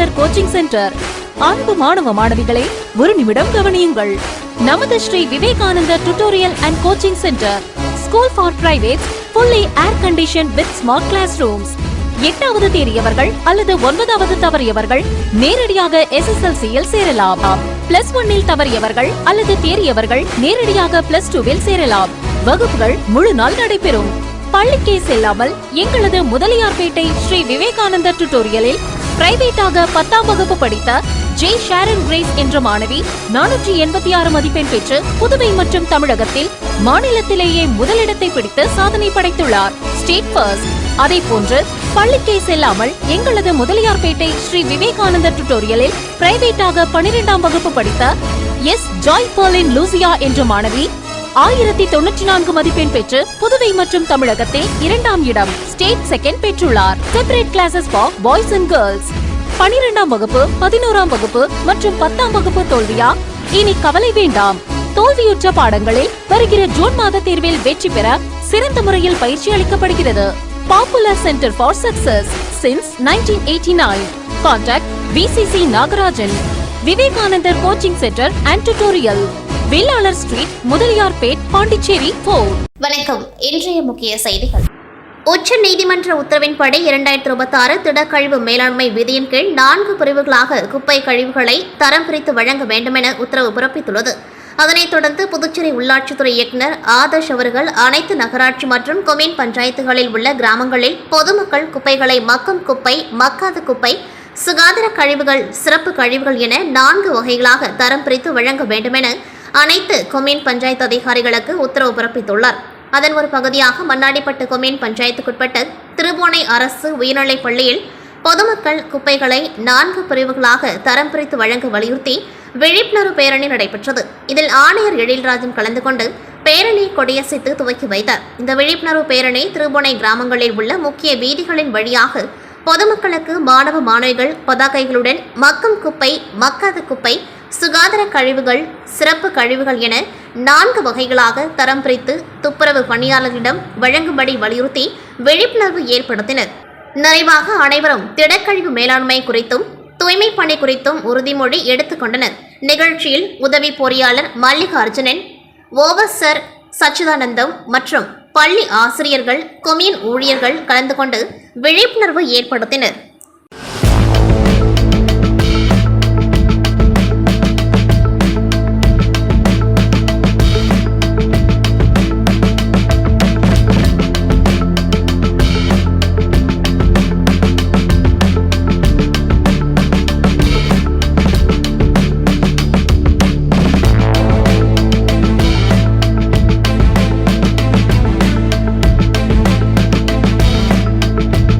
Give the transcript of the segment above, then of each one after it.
விவேகானந்தர் coaching centre. அன்பு மாணவ மாணவிகளை ஒரு நிமிடம் கவனியுங்கள். நமது Shri Vivekanandar tutorial and coaching centre. School for private, fully air conditioned with smart classrooms. 8வது தேறியவர்கள் அல்லது 9வது தவறியவர்கள் நேரடியாக SSLC-யில் சேரலாம். +1 இல் தவறியவர்கள் அல்லது தேறியவர்கள் நேரடியாக +2-ல் சேரலாம். வகுப்புகள் முழு நாள் நடைபெறும். பள்ளிக்கே செல்லாமல் எங்களது முதலியார்பேட்டை ஸ்ரீ விவேகானந்தர் டியூட்டோரியலில் பிரைவேட்டாக 10ஆம் வகுப்பு படித்த ஜே ஷாரன் கிரேஸ் என்ற மாணவி 486 மதிப்பெண் பெற்று புதுவை மற்றும் தமிழகத்தில் மாநிலத்திலேயே முதலிடத்தை பிடித்து சாதனை படைத்துள்ளார். State first. அதே போன்று பள்ளிக்கே செல்லாமல் எங்களது முதலியார்பேட்டை ஸ்ரீ விவேகானந்தர் டியூட்டோரியலில் பிரைவேட்டாக 12ஆம் வகுப்பு படித்த எஸ் ஜாய் பர்லின் லூசியா என்ற மாணவி 1094 மதிப்பெண் பெற்று புதுவை மற்றும் தமிழகத்தில் 2ஆம் இடம் ஸ்டேட் செகண்ட் பெற்றுள்ளார். Separate classes for boys and girls. 12ஆம் வகுப்பு, 11ஆம் வகுப்பு மற்றும் 10ஆம் வகுப்பு தோல்வியா? இனி கவலை வேண்டாம். தோல்வியுற்ற பாடங்களில் வருகிற ஜூன் மாத தேர்வில் வெற்றி பெற சிறந்த முறையில் பயிற்சி அளிக்கப்படுகிறது. Popular Center for Success since 1989. Contact VCC Nagarajan. Vivekanandar coaching centre and tutorial, Vellalar street, Mudaliarpet, Pondicherry 4. வணக்கம். இன்றைய முக்கிய செய்திகள். உச்ச நீதிமன்ற உத்தரவின்படி 2026 திடக்கழிவு மேலாண்மை விதியின் கீழ் 4 பிரிவுகளாக குப்பை கழிவுகளை தரம் பிரித்து வழங்க வேண்டுமென உத்தரவு பிறப்பித்துள்ளது. அதனைத் தொடர்ந்து புதுச்சேரி உள்ளாட்சித்துறை இயக்குநர் ஆதர்ஷ் அவர்கள் அனைத்து நகராட்சி மற்றும் கொம்யூன் பஞ்சாயத்துகளில் உள்ள கிராமங்களில் பொதுமக்கள் குப்பைகளை மக்கும் குப்பை, மக்காத குப்பை, சுகாதார கழிவுகள், சிறப்பு கழிவுகள் என 4 வகைகளாக தரம் பிரித்து வழங்க வேண்டுமென அனைத்து கொம்யூன் பஞ்சாயத்து அதிகாரிகளுக்கு உத்தரவு பிறப்பித்துள்ளார். அதன் ஒரு பகுதியாக மண்ணாடிப்பட்டு கொம்யூன் பஞ்சாயத்துக்குட்பட்ட திருபுவனை அரசு உயர்நிலைப் பள்ளியில் பொதுமக்கள் குப்பைகளை 4 பிரிவுகளாக தரம் பிரித்து வழங்க வலியுறுத்தி விழிப்புணர்வு பேரணி நடைபெற்றது. இதில் ஆணையர் எழில்ராஜன் கலந்து கொண்டு பேரணி கொடியசைத்து துவக்கி வைத்தார். இந்த விழிப்புணர்வு பேரணி திருபுவனை கிராமங்களில் உள்ள முக்கிய வீதிகளின் வழியாக பொதுமக்களுக்கு மாணவ மாணவிகள் பதாகைகளுடன் மக்கும் குப்பை, மக்காத குப்பை, சுகாதார கழிவுகள், சிறப்பு கழிவுகள் என 4 வகைகளாக தரம் பிரித்து துப்புரவு பணியாளர்களிடம் வழங்கும்படி வலியுறுத்தி விழிப்புணர்வு ஏற்படுத்தினர். நிறைவாக அனைவரும் திடக்கழிவு மேலாண்மை குறித்தும் தூய்மை பணி குறித்தும் உறுதிமொழி எடுத்துக் கொண்டனர். நிகழ்ச்சியில் உதவி பொறியாளர் மல்லிகார்ஜுனன், ஓவசர் சச்சிதானந்தம் மற்றும் பள்ளி ஆசிரியர்கள், கொம்யூன் ஊழியர்கள் கலந்து கொண்டு விழிப்புணர்வு ஏற்படுத்தினர்.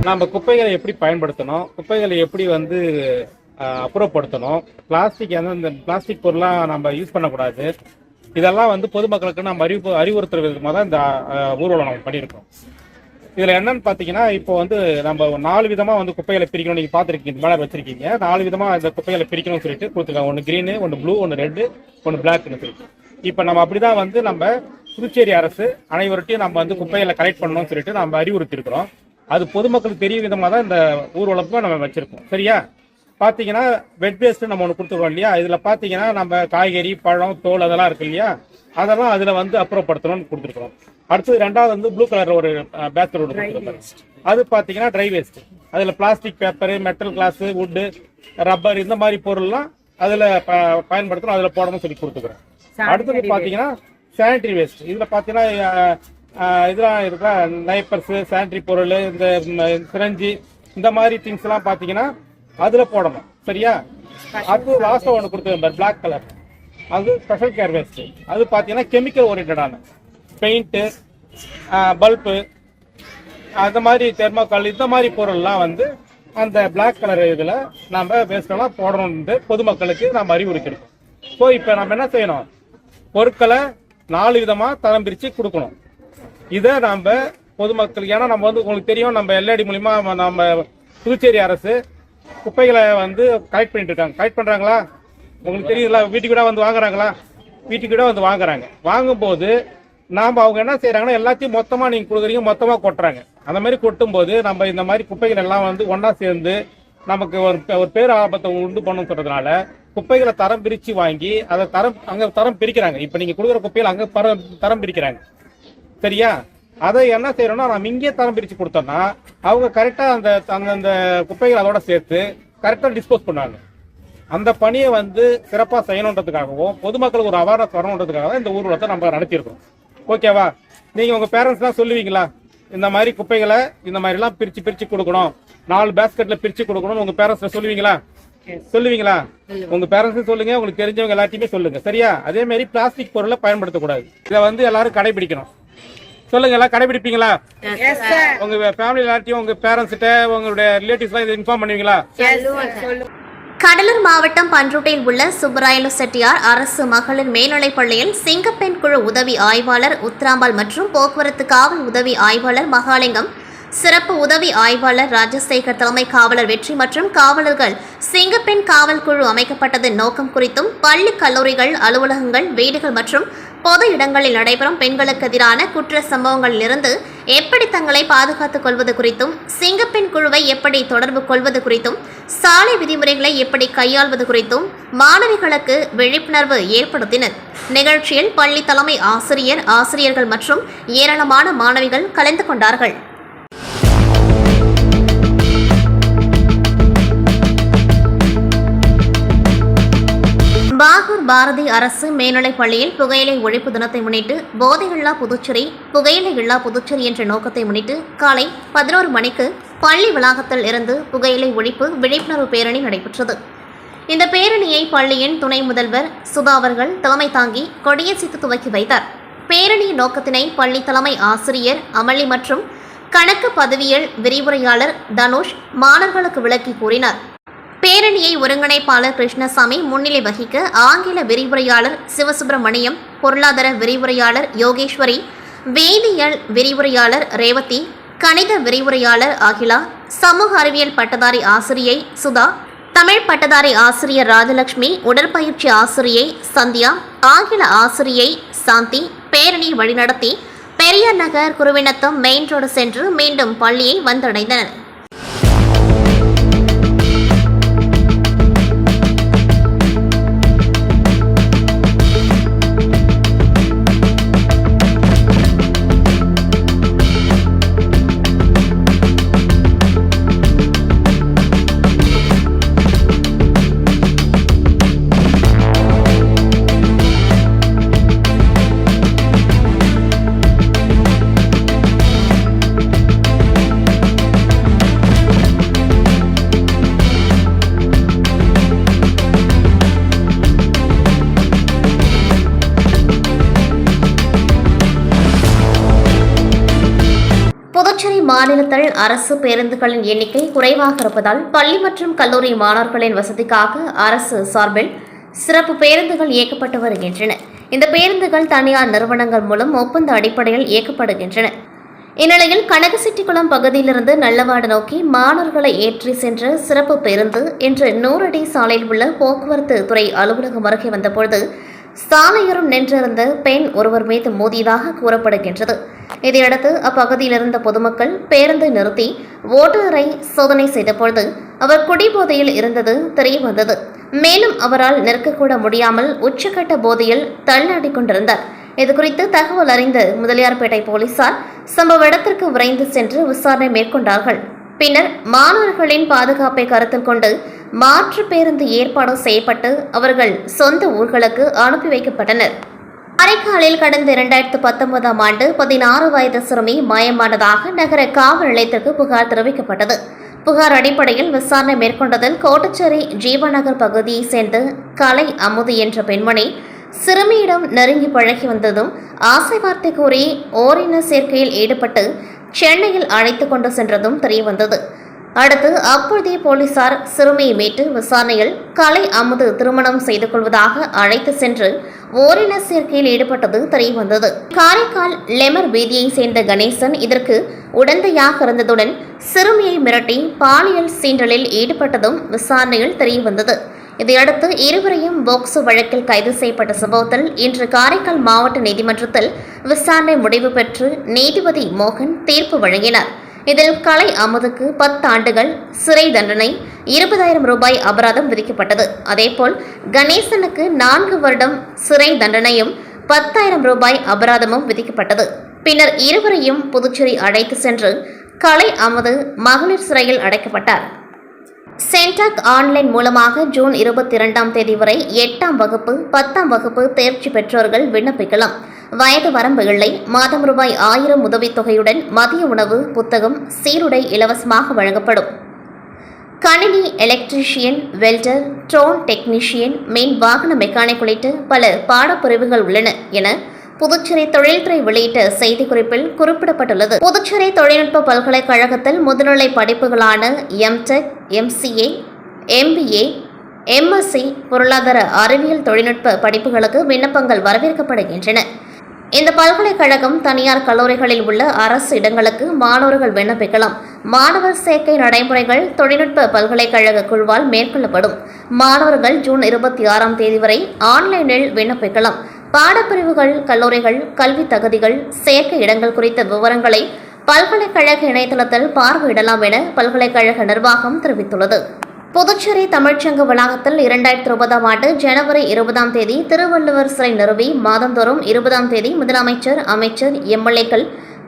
நம்ம குப்பைகளை எப்படி பயன்படுத்தணும், குப்பைகளை எப்படி அப்புறப்படுத்தணும், பிளாஸ்டிக் இந்த பிளாஸ்டிக் பொருளாம் நம்ம யூஸ் பண்ணக்கூடாது, இதெல்லாம் பொதுமக்களுக்கு நம்ம அறிவுறுத்துற விதமாக தான் இந்த ஊர்வலம் நம்ம பண்ணியிருக்கோம். இதில் என்னன்னு பார்த்தீங்கன்னா, இப்போ நம்ம 4 விதமாக குப்பைகளை பிரிக்கணும். நீங்கள் பார்த்துருக்கீங்க, மேலே வச்சிருக்கீங்க. 4 விதமாக இந்த குப்பைகளை பிரிக்கணும்னு சொல்லிட்டு கொடுத்துருக்காங்க. ஒன்று கிரீனு, ஒன்று ப்ளூ, ஒன்று ரெட்டு, ஒன்று பிளாக்னு சொல்லிட்டு. இப்போ நம்ம அப்படிதான் நம்ம புதுச்சேரி அரசு அனைவர்கிட்டையும் நம்ம குப்பைகளை கலெக்ட் பண்ணணும்னு சொல்லிட்டு நம்ம அறிவுறுத்திருக்கிறோம். அது பொதுமக்களுக்கு தெரிய விதமாக தான் இந்த ஊர்வலத்துக்கும் நம்ம வச்சிருக்கோம். சரியா? பார்த்தீங்கன்னா வெட் வேஸ்ட் நம்ம ஒன்று கொடுத்துருக்கோம் இல்லையா? இதில் பார்த்தீங்கன்னா நம்ம காய்கறி, பழம், தோல் அதெல்லாம் இருக்கு இல்லையா? அதெல்லாம் அதில் அப்புறப்படுத்தணும்னு கொடுத்துருக்கோம். அடுத்தது 2வது ப்ளூ கலர் ஒரு பேஸ்கெட் ஒன்று கொடுத்துருக்கோம். அது பார்த்தீங்கன்னா ட்ரை வேஸ்ட். அதில் plastic, paper, metal class, wood, rubber இந்த மாதிரி பொருள்லாம் அதில் பயன்படுத்தணும், அதில் போடணும்னு சொல்லி கொடுத்துக்கிறோம். அடுத்தது பார்த்தீங்கன்னா சானிட்டரி வேஸ்ட். இதில் பார்த்தீங்கன்னா இதெல்லாம் இருக்கிற டைப்பர்ஸு, சானிட்டரி பொருள், இந்த சிரஞ்சி, இந்த மாதிரி திங்ஸ் எல்லாம் பார்த்தீங்கன்னா அதில் போடணும். சரியா? அது லாஸ்ட்டாக ஒன்று கொடுத்துருக்கேன் பிளாக் கலர், அது ஸ்பெஷல் கேர் வேஸ்ட். அது பார்த்தீங்கன்னா கெமிக்கல் ஓரியன்டான பெயிண்ட்டு, பல்பு, அந்த மாதிரி தெர்மோகால், இந்த மாதிரி பொருள்லாம் அந்த பிளாக் கலர் இதில் நம்ம வேஸ்டெல்லாம் போடணும்னு பொதுமக்களுக்கு நம்ம அறிவுறுத்திருக்கோம். ஸோ இப்போ நம்ம என்ன செய்யணும், பொருட்களை 4 விதமாக தரம் பிரித்து கொடுக்கணும். இதை நம்ம பொதுமக்களுக்கு, ஏன்னா நம்ம உங்களுக்கு தெரியும், நம்ம எல்ஐடி மூலிமா நம்ம புதுச்சேரி அரசு குப்பைகளை கலெக்ட் பண்ணிட்டு இருக்காங்க. கலெக்ட் பண்றாங்களா உங்களுக்கு தெரியுங்களா? வீட்டுக்கு கூட வாங்குறாங்களா? வீட்டுக்கு கூட வாங்குறாங்க. வாங்கும்போது நாம அவங்க என்ன செய்யறாங்கன்னா, எல்லாத்தையும் மொத்தமா நீங்க கொடுக்குறீங்க, மொத்தமா கொட்டுறாங்க. அந்த மாதிரி கொட்டும் போது நம்ம இந்த மாதிரி குப்பைகள் எல்லாம் ஒன்னா சேர்ந்து நமக்கு ஒரு பேர் ஆபத்தை உண்டு பண்ணணும்னு சொல்றதுனால குப்பைகளை தரம் பிரிச்சு வாங்கி அதை தரம் பிரிக்கிறாங்க. இப்ப நீங்க கொடுக்குற குப்பைகள் அங்க தரம் பிரிக்கிறாங்க. சரியா? அதை என்ன செய்யறோம்னா நம்ம இங்கே தரம் பிரிச்சு கொடுத்தோம்னா அவங்க கரெக்டா அந்த குப்பைகள் அதோட சேர்த்து கரெக்டா டிஸ்போஸ் பண்ணாங்க. அந்த பணியை சிறப்பா செய்யணுன்றதுக்காகவும் பொதுமக்களுக்கு ஒரு அவேர்னஸ் வரணுன்றதுக்காக தான் இந்த ஊர்வலத்தை நம்ம நடத்தியிருக்கோம். ஓகேவா? நீங்க உங்க பேரண்ட்ஸ் தான் சொல்லுவீங்களா, இந்த மாதிரி குப்பைகளை இந்த மாதிரி எல்லாம் பிரிச்சு கொடுக்கணும், 4 பேஸ்கெட்ல பிரிச்சு கொடுக்கணும் உங்க பேரண்ட்ஸ் சொல்லுவீங்களா? உங்க பேரண்ட்ஸ் சொல்லுங்க, உங்களுக்கு தெரிஞ்சவங்க எல்லாத்தையுமே சொல்லுங்க. சரியா? அதே மாதிரி பிளாஸ்டிக் பொருளை பயன்படுத்தக்கூடாது. இதை எல்லாரும் கடைபிடிக்கணும். சொல்லுங்க, எல்லாம் கடைபிடிப்பீங்களா? உங்க ஃபேமிலி எல்லாத்தையும் உங்க பேரண்ட்ஸ் கிட்ட உங்களுடைய ரிலேட்டிவ்ஸ் எல்லாம் இதை இன்ஃபார்ம் பண்ணுவீங்களா? கடலூர் மாவட்டம் பன்ருட்டில் உள்ள சுப்பராயலு செட்டியார் அரசு மகளிர் மேல்நிலைப் பள்ளியில் சிங்கப்பெண் குழு உதவி ஆய்வாளர் உத்ராம்பாள் மற்றும் போக்குவரத்து காவல் உதவி ஆய்வாளர் மகாலிங்கம், சிறப்பு உதவி ஆய்வாளர் ராஜசேகர், தலைமை காவலர் வெற்றி மற்றும் காவலர்கள் சிங்கப்பெண் காவல் குழு அமைக்கப்பட்டதன் நோக்கம் குறித்தும் பள்ளி கல்லூரிகள், அலுவலகங்கள், வீடுகள் மற்றும் பொது இடங்களில் நடைபெறும் பெண்களுக்கு எதிரான குற்ற சம்பவங்களிலிருந்து எப்படி தங்களை பாதுகாத்துக் கொள்வது குறித்தும், சிங்கப்பெண் குழுவை எப்படி தொடர்பு கொள்வது குறித்தும், சாலை விதிமுறைகளை எப்படி கையாள்வது குறித்தும் மாணவிகளுக்கு விழிப்புணர்வு ஏற்படுத்தினர். நிகழ்ச்சியில் பள்ளி தலைமை ஆசிரியர், ஆசிரியர்கள் மற்றும் ஏராளமான மாணவிகள் கலந்து கொண்டார்கள். பாகூர் பாரதி அரசு மேல்நிலைப் பள்ளியில் புகையிலை ஒழிப்பு தினத்தை முன்னிட்டு போதையில்லா புதுச்சேரி, புகையிலை இல்லா புதுச்சேரி என்ற நோக்கத்தை முன்னிட்டு காலை 11 மணிக்கு பள்ளி வளாகத்தில் இருந்து புகையிலை ஒழிப்பு விழிப்புணர்வு பேரணி நடைபெற்றது. இந்த பேரணியை பள்ளியின் துணை முதல்வர் சுதா அவர்கள் தலைமை தாங்கி கொடியசைத்து துவக்கி வைத்தார். பேரணியின் நோக்கத்தினை பள்ளி தலைமை ஆசிரியர் அமளி மற்றும் கணக்கு பதவியியல் விரிவுரையாளர் தனுஷ் மாணவர்களுக்கு விளக்கி கூறினார். பேரணியை ஒருங்கிணைப்பாளர் கிருஷ்ணசாமி முன்னிலை வகிக்க ஆங்கில விரிவுரையாளர் சிவசுப்பிரமணியம், பொருளாதார விரிவுரையாளர் யோகேஸ்வரி, வேதியியல் விரிவுரையாளர் ரேவதி, கணித விரிவுரையாளர் அகிலா, சமூக அறிவியல் பட்டதாரி ஆசிரியை சுதா, தமிழ் பட்டதாரி ஆசிரியர் ராஜலட்சுமி, உடற்பயிற்சி ஆசிரியை சந்தியா, ஆங்கில ஆசிரியை சாந்தி பேரணியை வழிநடத்தி பெரியார் நகர், குருவினத்தம் மெயின் ரோடு சென்று மீண்டும் பள்ளியை வந்தடைந்தனர். புதுச்சேரி மாநிலத்தில் அரசு பேருந்துகளின் எண்ணிக்கை குறைவாக இருப்பதால் பள்ளி மற்றும் கல்லூரி மாணவர்களின் வசதிக்காக அரசு சார்பில் சிறப்பு பேருந்துகள் இயக்கப்பட்டு வருகின்றன. இந்த பேருந்துகள் தனியார் நிறுவனங்கள் மூலம் ஒப்பந்த அடிப்படையில் இயக்கப்படுகின்றன. இந்நிலையில் கனகசெட்டிக்குளம் பகுதியிலிருந்து நல்லவாடு நோக்கி மாணவர்களை ஏற்றி சென்ற சிறப்பு பேருந்து இன்று 100 அடி சாலையில் உள்ள போக்குவரத்து துறை அலுவலகம் அருகே வந்தபொழுது சாலையோரம் நின்றிருந்த பெண் ஒருவர் மீது மோதியதாக கூறப்படுகின்றது. இதையடுத்து அப்பகுதியில் இருந்த பொதுமக்கள் பேருந்தை நிறுத்தி ஓட்டுநரை சோதனை செய்தபொழுது அவர் குடிபோதையில் இருந்தது தெரியவந்தது. மேலும் அவரால் நிற்கக்கூட முடியாமல் உச்சக்கட்ட போதையில் தள்ளாடி கொண்டிருந்தார். இதுகுறித்து தகவல் அறிந்த முதலியார்பேட்டை போலீசார் சம்பவ இடத்திற்கு விரைந்து சென்று விசாரணை மேற்கொண்டார்கள். பின்னர் மாணவர்களின் பாதுகாப்பை கருத்தில் கொண்டு மாற்று பேருந்து ஏற்பாடு செய்யப்பட்டு அவர்கள் சொந்த ஊர்களுக்கு அனுப்பி வைக்கப்பட்டனர். காரைக்காலில் கடந்த 2019ஆம் ஆண்டு 16 வயது சிறுமி மாயமானதாக நகர காவல் நிலையத்திற்கு புகார் தெரிவிக்கப்பட்டது. புகார் அடிப்படையில் விசாரணை மேற்கொண்டதில் கோட்டச்சேரி ஜீவநகர் பகுதியைச் சேர்ந்த கலை அமுது என்ற பெண்மணி சிறுமியிடம் நெருங்கி பழகி வந்ததும் ஆசை வார்த்தை கூறி ஓரின சேர்க்கையில் ஈடுபட்டு சென்னையில் அழைத்து கொண்டு சென்றதும் தெரியவந்தது. அடுத்து அப்பொழுதே போலீசார் சிறுமியை மீட்டு விசாரணையில் கலை அமுது திருமணம் செய்து கொள்வதாக அழைத்து சென்று ஓரின சேர்க்கையில் ஈடுபட்டது தெரியவந்தது. காரைக்கால் லெமர் வீதியை சேர்ந்த கணேசன் இதற்கு உடந்தையாக இருந்ததுடன் சிறுமியை மிரட்டி பாலியல் சீண்டலில் ஈடுபட்டதும் விசாரணையில் தெரியவந்தது. இதையடுத்து இருவரையும் போக்சோ வழக்கில் கைது செய்யப்பட்ட சம்பவத்தில் இன்று காரைக்கால் மாவட்ட நீதிமன்றத்தில் விசாரணை முடிவு பெற்று நீதிபதி மோகன் தீர்ப்பு வழங்கினார். இதில் கலை அமுதுக்கு 10 ஆண்டுகள் சிறை தண்டனை, 20,000 ரூபாய் அபராதம் விதிக்கப்பட்டது. அதேபோல் கணேசனுக்கு 4 வருடம் சிறை தண்டனையும் 10,000 ரூபாய் அபராதமும் விதிக்கப்பட்டது. பின்னர் இருவரையும் புதுச்சேரி அழைத்து சென்று கலை அமுது மகளிர் சிறையில் அடைக்கப்பட்டார். சென்டாக் ஆன்லைன் மூலமாக ஜூன் 22ஆம் தேதி வரை 8ஆம் வகுப்பு 10ஆம் வகுப்பு தேர்ச்சி பெற்றோர்கள் விண்ணப்பிக்கலாம். வயது வரம்பு இல்லை. மாதம் ரூபாய் 1000 உதவித்தொகையுடன் மதிய உணவு, புத்தகம், சீருடை இலவசமாக வழங்கப்படும். கணினி, எலக்ட்ரீஷியன், வெல்டர், ட்ரோன் டெக்னீஷியன், மின் வாகன மெக்கானிக் உள்ளிட்ட பல பாடப்பிரிவுகள் உள்ளன என புதுச்சேரி தொழில்துறை வெளியிட்ட செய்திக்குறிப்பில் குறிப்பிடப்பட்டுள்ளது. புதுச்சேரி தொழில்நுட்ப பல்கலைக்கழகத்தில் முதுநிலை படிப்புகளான எம்டெக், எம்சிஏ, எம்பிஏ, எம்எஸ்சி, பொருளாதார அறிவியல் தொழில்நுட்ப படிப்புகளுக்கு விண்ணப்பங்கள் வரவேற்கப்படுகின்றன. இந்த பல்கலைக்கழகம் தனியார் கல்லூரிகளில் உள்ள அரசு இடங்களுக்கு மாணவர்கள் விண்ணப்பிக்கலாம். மாணவர் சேர்க்கை நடைமுறைகள் தொழில்நுட்ப பல்கலைக்கழக குழுவால் மேற்கொள்ளப்படும். மாணவர்கள் ஜூன் 26ஆம் தேதி வரை ஆன்லைனில் விண்ணப்பிக்கலாம். பாடப்பிரிவுகள், கல்லூரிகள், கல்வி தகுதிகள், சேர்க்கை இடங்கள் குறித்த விவரங்களை பல்கலைக்கழக இணையதளத்தில் பார்வையிடலாம் என பல்கலைக்கழக நிர்வாகம் தெரிவித்துள்ளது. புதுச்சேரி தமிழ்ச்சங்க வளாகத்தில் 2020ஆம் ஆண்டு ஜனவரி 20ஆம் தேதி திருவள்ளுவர் சிலை நிறுவி மாதந்தோறும் 20ஆம் தேதி முதலமைச்சர், அமைச்சர், எம்எல்ஏக்கள்,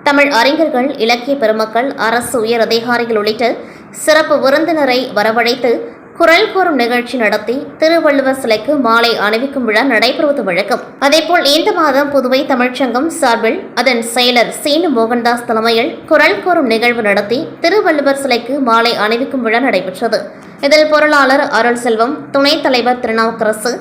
தமிழ் அறிஞர்கள், இலக்கிய பெருமக்கள், அரசு உயர் அதிகாரிகள் உள்ளிட்ட சிறப்பு விருந்தினரை வரவழைத்து குரல் கூறும் நிகழ்ச்சி நடத்தி திருவள்ளுவர் சிலைக்கு மாலை அணிவிக்கும் விழா நடைபெறுவது வழக்கம். அதேபோல் இந்த மாதம் புதுவை தமிழ்ச்சங்கம் சார்பில் அதன் செயலர் சீனு மோகன்தாஸ் தலைமையில் குரல் கூறும் நிகழ்வு நடத்தி திருவள்ளுவர் சிலைக்கு மாலை அணிவிக்கும் விழா நடைபெற்றது. இதில் பொருளாளர் அருள் செல்வம், துணைத் தலைவர் திருநாவுக்கரசு,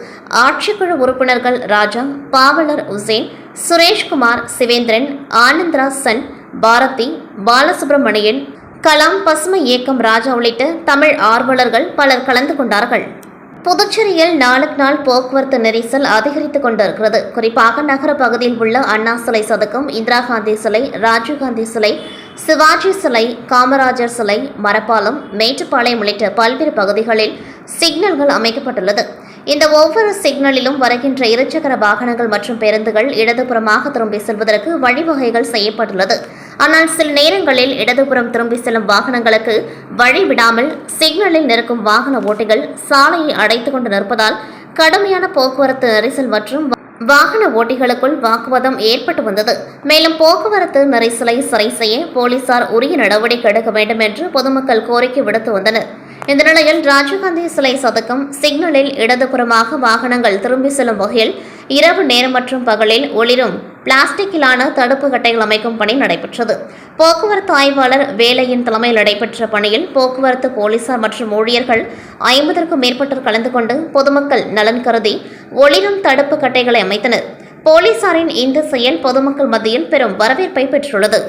ஆட்சிக்குழு உறுப்பினர்கள் ராஜா, பாவலர் உசேன், சுரேஷ்குமார், சிவேந்திரன், ஆனந்த்ராசன், பாரதி, பாலசுப்ரமணியன், கலாம், பசுமை இயக்கம் ராஜா உள்ளிட்ட தமிழ் ஆர்வலர்கள் பலர் கலந்து கொண்டார்கள். புதுச்சேரியில் நாளுக்கு நாள் போக்குவரத்து நெரிசல் அதிகரித்துக் கொண்டிருக்கிறது. குறிப்பாக நகர பகுதியில் உள்ள அண்ணா சிலை சதுக்கம், இந்திரா காந்தி சிலை, ராஜீவ்காந்தி சிலை, சிவாஜி சிலை, காமராஜர் சிலை, மரப்பாலம், மேட்டுப்பாளையம் உள்ளிட்ட பல்வேறு பகுதிகளில் சிக்னல்கள் அமைக்கப்பட்டுள்ளது. இந்த ஒவ்வொரு சிக்னலிலும் வருகின்ற இருசக்கர வாகனங்கள் மற்றும் பேருந்துகள் இடதுபுறமாக திரும்பி செல்வதற்கு வழிவகைகள் செய்யப்பட்டுள்ளது. ஆனால் சில நேரங்களில் இடதுபுறம் திரும்பி செல்லும் வாகனங்களுக்கு வழிவிடாமல் சிக்னலில் நிற்கும் வாகன ஓட்டிகள் சாலையை அடைத்துக் கொண்டு நிற்பதால் கடுமையான போக்குவரத்து நெரிசல் மற்றும் வாகன ஓட்டிகளுக்குள் வாக்குவாதம் ஏற்பட்டு வந்தது. மேலும் போக்குவரத்து நெரிசலை சரி செய்ய போலீசார் உரிய நடவடிக்கை எடுக்க வேண்டும் என்று பொதுமக்கள் கோரிக்கை விடுத்து வந்தனர். இந்த நிலையில் ராஜீவ்காந்தி சிலை சதுக்கம் சிக்னலில் இடதுபுறமாக வாகனங்கள் திரும்பி செல்லும் வகையில் இரவு நேரம் மற்றும் பகலில் ஒளிரும் பிளாஸ்டிக்கிலான தடுப்பு கட்டைகள் அமைக்கும் பணி நடைபெற்றது. போக்குவரத்து ஆய்வாளர் வேலையின் தலைமையில் நடைபெற்ற பணியில் போக்குவரத்து போலீசார் மற்றும் ஊழியர்கள் 50க்கும் மேற்பட்டோர் கலந்து கொண்டு பொதுமக்கள் நலன் கருதி ஒளிரும் தடுப்பு கட்டைகளை அமைத்தனர். போலீசாரின் இந்த செயல் பொதுமக்கள் மத்தியில் பெரும் வரவேற்பை பெற்றுள்ளது.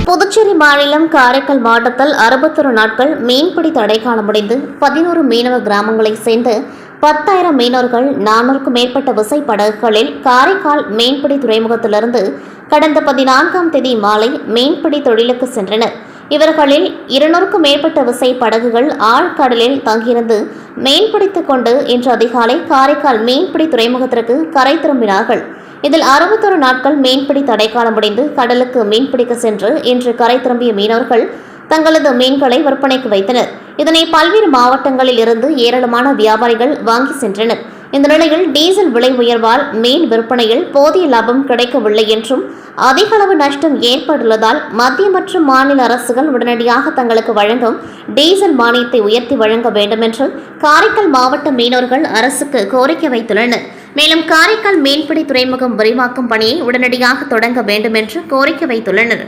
புதுச்சேரி மாநிலம் காரைக்கால் மாவட்டத்தில் 61 நாட்கள் மீன்பிடி தடைக்காலம் முடிந்து 11 மீனவ கிராமங்களைச் சேர்ந்த 10,000 மீனவர்கள் 400க்கும் மேற்பட்ட விசைப்படகுகளில் காரைக்கால் மீன்பிடி துறைமுகத்திலிருந்து கடந்த 14ஆம் தேதி மாலை மீன்பிடி தொழிலுக்கு சென்றனர். இவர்களில் 200க்கும் மேற்பட்ட விசைப்படகுகள் ஆழ்கடலில் தங்கியிருந்து மீன்பிடித்துக் கொண்டு இன்று அதிகாலை காரைக்கால் மீன்பிடி துறைமுகத்திற்கு கரை திரும்பினார்கள். இதில் 61 நாட்கள் மீன்பிடி தடைக்காலம் முடிந்து கடலுக்கு மீன்பிடிக்க சென்று இன்று கரை திரும்பிய மீனவர்கள் தங்களது மீன்களை விற்பனைக்கு வைத்தனர். இதனை பல்வேறு மாவட்டங்களில் இருந்து ஏராளமான வியாபாரிகள் வாங்கி சென்றனர். இந்த நிலையில் டீசல் விலை உயர்வால் மீன் விற்பனையில் போதிய லாபம் கிடைக்கவில்லை என்றும் அதிக அளவு நஷ்டம் ஏற்பட்டுள்ளதால் மத்திய மற்றும் மாநில அரசுகள் உடனடியாக தங்களுக்கு வழங்கும் டீசல் மானியத்தை உயர்த்தி வழங்க வேண்டும் என்று காரைக்கால் மாவட்ட மீனவர்கள் அரசுக்கு கோரிக்கை வைத்துள்ளனர். மேலும் காரைக்கால் மீன்பிடி துறைமுகம் விரிவாக்கும் பணியை உடனடியாக தொடங்க வேண்டும் என்று கோரிக்கை வைத்துள்ளனர்.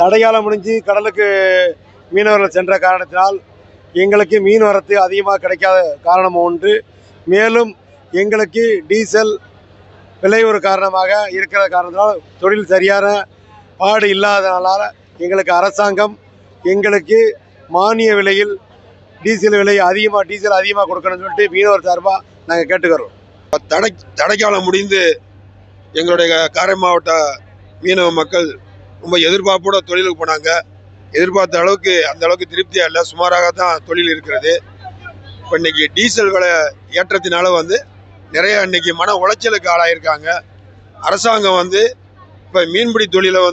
தடைகாலம் முடிஞ்சு கடலுக்கு மீனவர்கள் சென்ற காரணத்தினால் எங்களுக்கு மீன் வரத்து அதிகமாக கிடைக்காத காரணம் ஒன்று. மேலும் எங்களுக்கு டீசல் விலை ஒரு காரணமாக இருக்கிற காரணத்தினால் தொழில் சரியான பாடு இல்லாதனால எங்களுக்கு அரசாங்கம் எங்களுக்கு மானிய விலையில் டீசல் அதிகமாக கொடுக்கணும்னு சொல்லிட்டு மீனவர் சார்பாக நாங்கள் கேட்டுக்கிறோம். தடைக்காலம் முடிந்து எங்களுடைய காரை மாவட்ட மீனவ மக்கள் ரொம்ப எதிர்பார்ப்போட தொழிலுக்கு போனாங்க. எதிர்பார்த்த அளவுக்கு அந்த அளவுக்கு திருப்தியாக இல்லை, சுமாராக தான் தொழில் இருக்கிறது. இப்போ இன்னைக்கு டீசல் விலை ஏற்றத்தினால நிறைய இன்னைக்கு மன உளைச்சலுக்கு ஆளாயிருக்காங்க. அரசாங்கம் இப்போ மீன்பிடி தொழிலை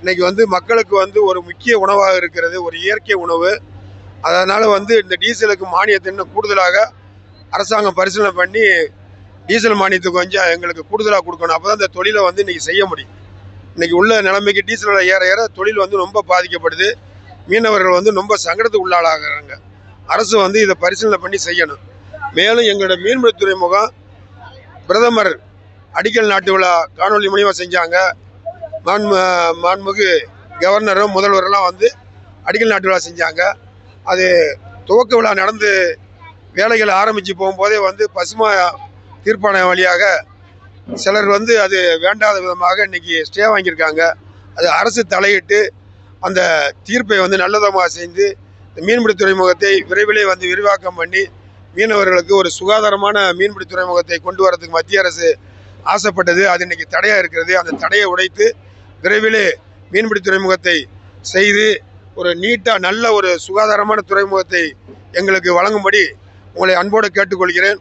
இன்னைக்கு மக்களுக்கு ஒரு முக்கிய உணவாக இருக்கிறது, ஒரு இயற்கை உணவு. அதனால் இந்த டீசலுக்கு மானியத்தை இன்னும் கூடுதலாக அரசாங்கம் பரிசீலனை பண்ணி டீசல் மானியத்துக்கு கொஞ்சம் எங்களுக்கு கூடுதலாக கொடுக்கணும். அப்போ தான் இந்த தொழிலை இன்னைக்கு செய்ய முடியும். இன்னைக்கு உள்ள நிலைமைக்கு டீசல் விலை ஏற ஏற தொழில் ரொம்ப பாதிக்கப்படுது. மீனவர்கள் ரொம்ப சங்கடத்துக்கு உள்ளாளாகிறாங்க. அரசு இதை பரிசீலனை பண்ணி செய்யணும். மேலும் எங்களோட மீன்பிடி துறைமுகம் பிரதமர் அடிக்கல் நாட்டு விழா காணொலி மூலியமாக செஞ்சாங்க. மாண்புமிகு கவர்னரும் முதல்வரெல்லாம் அடிக்கல் நாட்டு விழா செஞ்சாங்க. அது துவக்க விழா நடந்து வேலைகள் ஆரம்பித்து போகும்போதே பசுமை தீர்ப்பாணையம் வழியாக சிலர் அது வேண்டாத விதமாக இன்னைக்கு ஸ்டே வாங்கியிருக்காங்க. அது அரசு தலையிட்டு அந்த தீர்ப்பை நல்லதமாக செய்து மீன்பிடி துறைமுகத்தை விரைவிலே விரிவாக்கம் பண்ணி மீனவர்களுக்கு ஒரு சுகாதாரமான மீன்பிடி துறைமுகத்தை கொண்டு வரதுக்கு மத்திய அரசு ஆசைப்பட்டது. அது இன்னைக்கு தடையாக இருக்கிறது. அந்த தடையை உடைத்து விரைவிலே மீன்பிடி துறைமுகத்தை செய்து ஒரு நீட்டாக நல்ல ஒரு சுகாதாரமான துறைமுகத்தை எங்களுக்கு வழங்கும்படி உங்களை அன்போடு கேட்டுக்கொள்கிறேன்.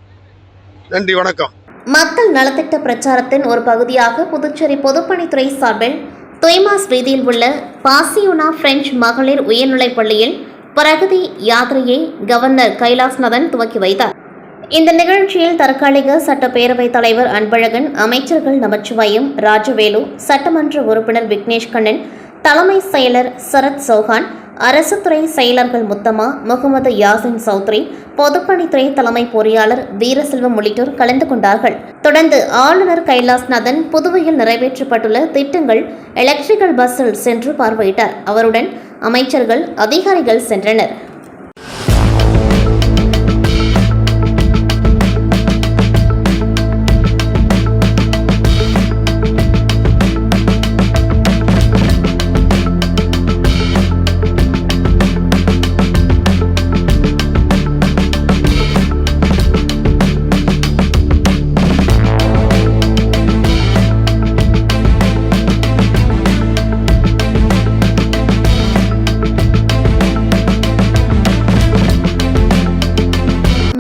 நன்றி, வணக்கம். மக்கள் நலத்திட்ட பிரச்சாரத்தின் ஒரு பகுதியாக புதுச்சேரி பொதுப்பணித்துறை சார்பில் தொய்மாஸ் வீதியில் உள்ள பாசியோனா பிரெஞ்சு மகளிர் உயர்நிலைப் பள்ளியில் பிரகதி யாத்திரையை கவர்னர் கைலாஸ்நாதன் துவக்கி வைத்தார். இந்த நிகழ்ச்சியில் தற்காலிக சட்டப்பேரவைத் தலைவர் அன்பழகன், அமைச்சர்கள் நமச்சிவாயம், ராஜவேலு, சட்டமன்ற உறுப்பினர் விக்னேஷ் கண்ணன், தலைமை செயலர் சரத் சௌஹான், அரசு துறை செயலர்கள் முத்தம்மா, முகமது யாசின் சௌத்ரி, பொதுப்பணித்துறை தலைமை பொறியாளர் வீரசெல்வம் உள்ளிட்டோர் கலந்து கொண்டார்கள். தொடர்ந்து ஆளுநர் கைலாஸ்நாதன் புதுவையில் நிறைவேற்றப்பட்டுள்ள திட்டங்கள் எலக்ட்ரிக்கல் பஸ்ஸில் சென்று பார்வையிட்டார். அவருடன் அமைச்சர்கள், அதிகாரிகள் சென்றனர்.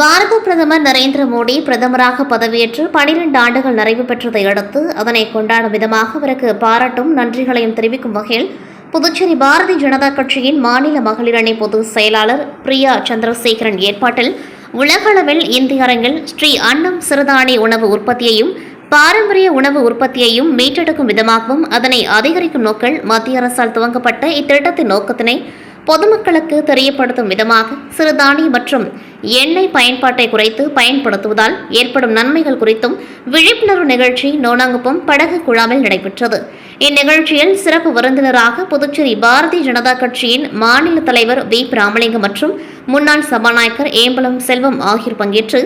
பாரத பிரதமர் நரேந்திர மோடி பிரதமராக பதவியேற்று 12 ஆண்டுகள் நிறைவு பெற்றதை அடுத்து அதனை கொண்டாடும் விதமாக அவருக்கு பாராட்டும் நன்றிகளையும் தெரிவிக்கும் வகையில் புதுச்சேரி பாரதிய ஜனதா கட்சியின் மாநில மகளிர் அணி பொதுச் செயலாளர் பிரியா சந்திரசேகரன் ஏற்பாட்டில் உலகளவில் இந்திய அரங்கில் ஸ்ரீ அன்னம் சிறுதானிய உணவு உற்பத்தியையும் பாரம்பரிய உணவு உற்பத்தியையும் மீட்டெடுக்கும் விதமாகவும் அதனை அதிகரிக்கும் நோக்கில் மத்திய அரசால் துவங்கப்பட்ட இத்திட்டத்தின் நோக்கத்தினை பொதுமக்களுக்கு தெரியப்படுத்தும் விதமாக சிறுதானிய மற்றும் எண்ணெய் பயன்பாட்டை குறைத்து பயன்படுத்துவதால் ஏற்படும் நன்மைகள் குறித்தும் விழிப்புணர்வு நிகழ்ச்சி நோனாங்குப்பம் படகு குழாமில் நடைபெற்றது. இந்நிகழ்ச்சியில் சிறப்பு விருந்தினராக புதுச்சேரி பாரதிய ஜனதா கட்சியின் மாநில தலைவர் வி. ராமலிங்கம் மற்றும் முன்னாள் சபாநாயகர் ஏம்பலம் செல்வம் ஆகியோர் பங்கேற்று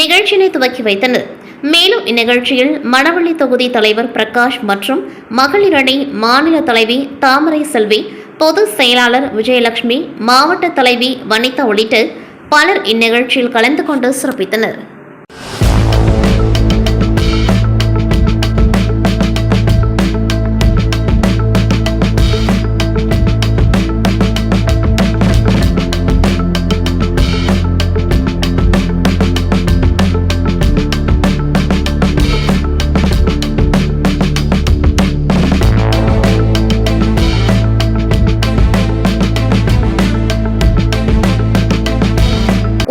நிகழ்ச்சியினை துவக்கி வைத்தனர். மேலும் இந்நிகழ்ச்சியில் மணவள்ளி தொகுதி தலைவர் பிரகாஷ் மற்றும் மகளிர் அணி மாநில தலைவி தாமரை செல்வி, பொதுச் செயலாளர் விஜயலட்சுமி, மாவட்ட தலைவி வனிதா உள்ளிட்ட பலர் இந்நிகழ்ச்சியில் கலந்து கொண்டு சிறப்பித்தனர்.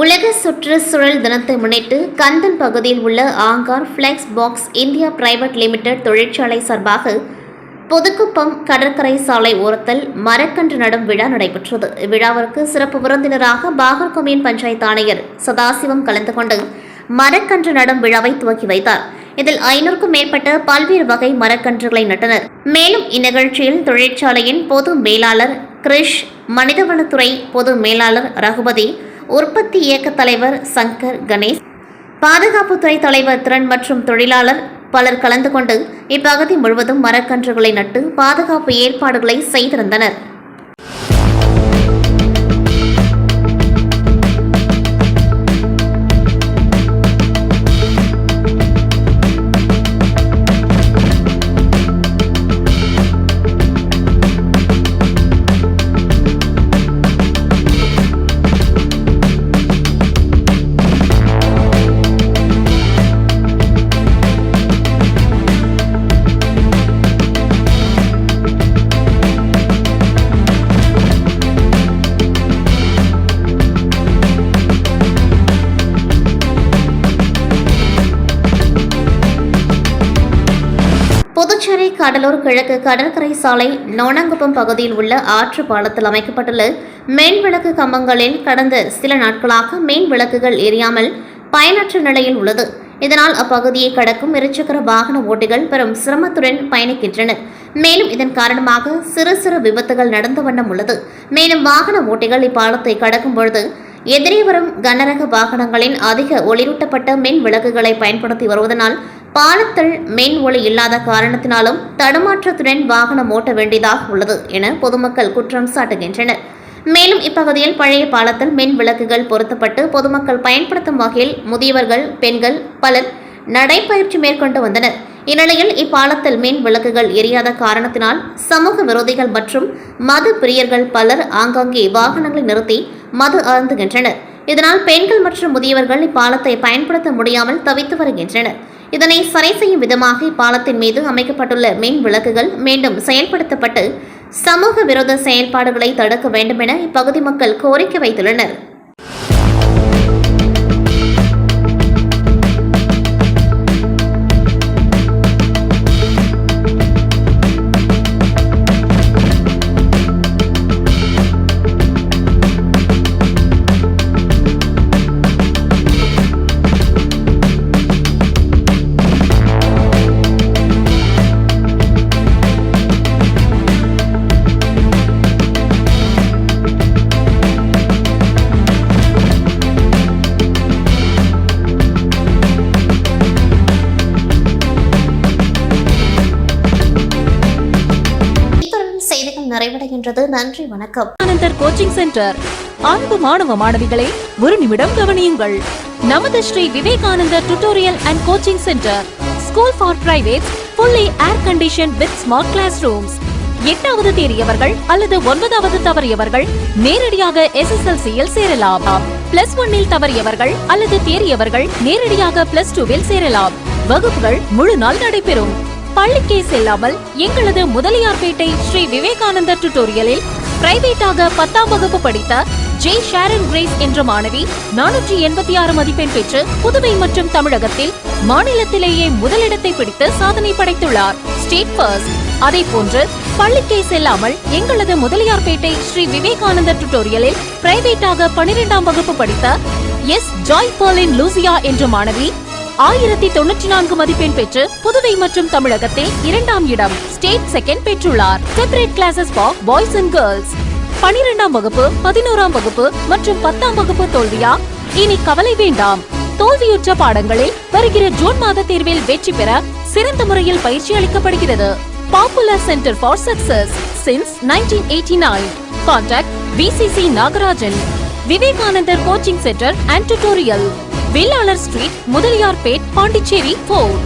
உலக சுற்றுச்சூழல் தினத்தை முன்னிட்டு கந்தன் பகுதியில் உள்ள Anchor Flex Packs India Private Limited தொழிற்சாலை சார்பாக புதுக்குப்பம் கடற்கரை சாலை ஓரத்தில் மரக்கன்று நடும் விழா நடைபெற்றது. இவ்விழாவிற்கு சிறப்பு விருந்தினராக பாகர் கொம்யூன் பஞ்சாயத்து ஆணையர் சதாசிவம் கலந்து கொண்டு மரக்கன்று நடும் விழாவை துவக்கி வைத்தார். இதில் 500க்கும் மேற்பட்ட பல்வேறு வகை மரக்கன்றுகளை நட்டனர். மேலும் இந்நிகழ்ச்சியில் தொழிற்சாலையின் பொது மேலாளர் கிரிஷ், மனிதவளத்துறை பொது மேலாளர் ரகுபதி, உற்பத்தி இயக்க தலைவர் சங்கர் கணேஷ், பாதுகாப்புத்துறை தலைவர் திறன் மற்றும் தொழிலாளர் பலர் கலந்து கொண்டு இப்பகுதி முழுவதும் மரக்கன்றுகளை நட்டு பாதுகாப்பு ஏற்பாடுகளை செய்திருந்தனர். புதுச்சேரி கடலூர் கிழக்கு கடற்கரை சாலை நோனாங்குப்பம் பகுதியில் உள்ள ஆற்று பாலத்தில் அமைக்கப்பட்டுள்ள மின் விளக்கு கம்பங்களில் கடந்த சில நாட்களாக மின் விளக்குகள் எரியாமல் பயனற்ற நிலையில் உள்ளது. இதனால் அப்பகுதியை கடக்கும் இருசக்கர வாகன ஓட்டிகள் பெரும் சிரமத்துடன் பயணிக்கின்றனர். மேலும் இதன் காரணமாக சிறு சிறு விபத்துகள் நடந்த வண்ணம் உள்ளது. மேலும் வாகன ஓட்டிகள் இப்பாலத்தை கடக்கும் பொழுது எதிரே வரும் கனரக வாகனங்களின் அதிக ஒளிரூட்டப்பட்ட மின் விளக்குகளை பயன்படுத்தி வருவதனால் பாலத்தில் மின் ஒளி இல்லாத காரணத்தினாலும் தடுமாற்றத்துடன் வாகனம் ஓட்ட வேண்டியதாக உள்ளது என பொதுமக்கள் குற்றம் சாட்டுகின்றனர். மேலும் இப்பகுதியில் பழைய பாலத்தில் மின் விளக்குகள் பொருத்தப்பட்டு பொதுமக்கள் பயன்படுத்தும் வகையில் முதியவர்கள், பெண்கள் பலர் நடைபயிற்சி மேற்கொண்டு வந்தனர். இந்நிலையில் இப்பாலத்தில் மின் விளக்குகள் எரியாத காரணத்தினால் சமூக விரோதிகள் மற்றும் மது பிரியர்கள் பலர் ஆங்காங்கே வாகனங்களை நிறுத்தி மது அருந்துகின்றனர். இதனால் பெண்கள் மற்றும் முதியவர்கள் இப்பாலத்தை பயன்படுத்த முடியாமல் தவித்து வருகின்றனர். இதனை சரி செய்யும் விதமாக இப்பாலத்தின் மீது அமைக்கப்பட்டுள்ள மின் விளக்குகள் மீண்டும் செயல்படுத்தப்பட்டு சமூக விரோத செயல்பாடுகளை தடுக்க வேண்டும் என இப்பகுதி மக்கள் கோரிக்கை வைத்துள்ளனர். நிறைவடைகின்றது. நன்றி, வணக்கம். Anandar coaching centre. அன்பு மாணவ மாணவிகளை ஒரு நிமிடம் கவனியுங்கள். நமது Shri Vivekanandar tutorial and coaching centre, school for privates, fully air conditioned with smart classrooms. 8வது தேறியவர்கள் அல்லது 9வது தவறியவர்கள் நேரடியாக SSLC-யில் சேரலாம். +1 தவறியவர்கள் அல்லது தேறியவர்கள் நேரடியாக +2 சேரலாம். வகுப்புகள் முழு நாள் நடைபெறும். பள்ளிக்கே செல்லாமல் எங்களது முதலியார்பேட்டை ஸ்ரீ விவேகானந்தர் டியூட்டோரியலில் பிரைவேட்டாக 10ஆம் வகுப்பு படித்த ஜே ஷாரன் கிரேஸ் என்ற மாணவி 486 மதிப்பெண் பெற்று புதுவை மற்றும் தமிழகத்தில் மாநிலத்திலேயே முதலிடத்தை பிடித்து சாதனை படைத்துள்ளார். State first. அதே போன்று பள்ளிக்கே செல்லாமல் எங்களது முதலியார்பேட்டை ஸ்ரீ விவேகானந்தர் டுட்டோரியலில் பிரைவேட்டாக 12ஆம் வகுப்பு படித்த எஸ் ஜாய் பர்லின் லூசியா என்ற மாணவி 1094 மதிப்பெண் பெற்று புதுவை மற்றும் தமிழகத்தில் 2ஆம் இடம் ஸ்டேட் செகண்ட் பெற்றுள்ளார். Separate classes for boys and girls. 12ஆம் வகுப்பு 11ஆம் வகுப்பு மற்றும் 10ஆம் வகுப்பு தோல்வியா? இனி கவலை வேண்டாம். தோல்வியுற்ற பாடங்களில் வருகிற ஜூன் மாத தேர்வில் வெற்றி பெற சிறந்த முறையில் பயிற்சி அளிக்கப்படுகிறது. Popular centre for success since 1989. Contact VCC Nagarajan. Vivekanandar coaching centre and tutorial, Vellalar street, Mudaliarpet, Pondicherry 4.